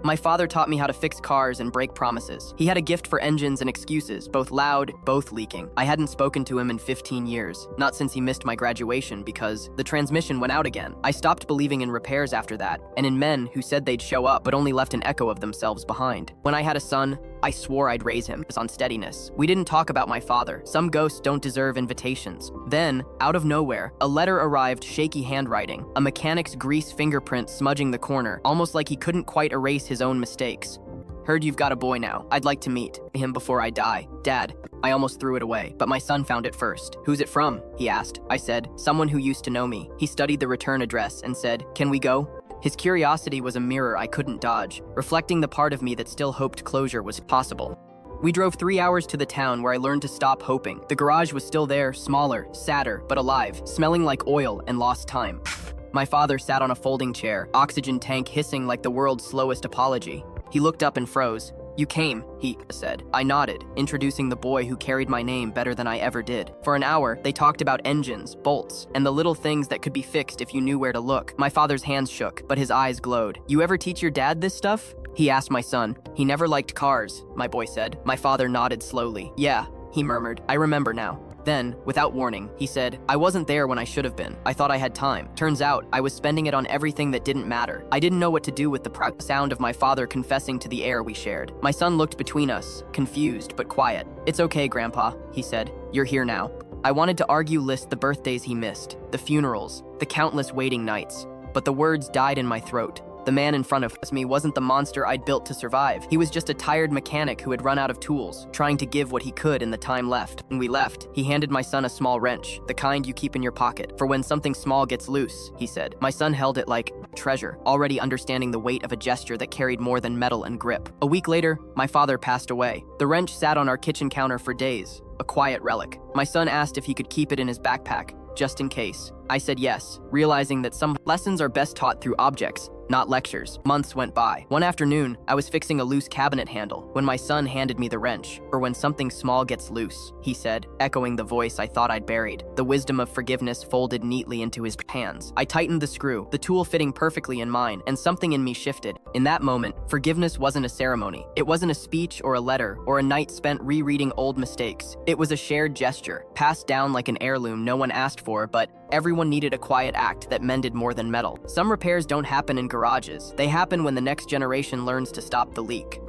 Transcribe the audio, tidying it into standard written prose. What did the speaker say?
My father taught me how to fix cars and break promises. He had a gift for engines and excuses, both loud, both leaking. I hadn't spoken to him in 15 years, not since he missed my graduation because the transmission went out again. I stopped believing in repairs after that, and in men who said they'd show up but only left an echo of themselves behind. When I had a son, I swore I'd raise him on steadiness. We didn't talk about my father. Some ghosts don't deserve invitations. Then, out of nowhere, a letter arrived, shaky handwriting, a mechanic's grease fingerprint smudging the corner, almost like he couldn't quite erase his own mistakes. Heard you've got a boy now. I'd like to meet him before I die. Dad. I almost threw it away, but my son found it first. Who's it from? He asked. I said, someone who used to know me. He studied the return address and said, can we go? His curiosity was a mirror I couldn't dodge, reflecting the part of me that still hoped closure was possible. We drove 3 hours to the town where I learned to stop hoping. The garage was still there, smaller, sadder, but alive, smelling like oil and lost time. My father sat on a folding chair, oxygen tank hissing like the world's slowest apology. He looked up and froze. You came, he said. I nodded, introducing the boy who carried my name better than I ever did. For an hour, they talked about engines, bolts, and the little things that could be fixed if you knew where to look. My father's hands shook, but his eyes glowed. You ever teach your dad this stuff? He asked my son. He never liked cars, my boy said. My father nodded slowly. Yeah, he murmured. I remember now. Then, without warning, he said, I wasn't there when I should have been. I thought I had time. Turns out, I was spending it on everything that didn't matter. I didn't know what to do with the sound of my father confessing to the air we shared. My son looked between us, confused but quiet. It's okay, Grandpa, he said. You're here now. I wanted to list the birthdays he missed, the funerals, the countless waiting nights, but the words died in my throat. The man in front of me wasn't the monster I'd built to survive. He was just a tired mechanic who had run out of tools, trying to give what he could in the time left. When we left, he handed my son a small wrench, the kind you keep in your pocket, for when something small gets loose, he said. My son held it like treasure, already understanding the weight of a gesture that carried more than metal and grip. A week later, my father passed away. The wrench sat on our kitchen counter for days, a quiet relic. My son asked if he could keep it in his backpack, just in case. I said yes, realizing that some lessons are best taught through objects, not lectures. Months went by. One afternoon, I was fixing a loose cabinet handle when my son handed me the wrench. Or when something small gets loose, he said, echoing the voice I thought I'd buried. The wisdom of forgiveness folded neatly into his hands. I tightened the screw, the tool fitting perfectly in mine, and something in me shifted. In that moment, forgiveness wasn't a ceremony. It wasn't a speech or a letter or a night spent rereading old mistakes. It was a shared gesture, passed down like an heirloom no one asked for, but everyone needed a quiet act that mended more than metal. Some repairs don't happen in garages. They happen when the next generation learns to stop the leak.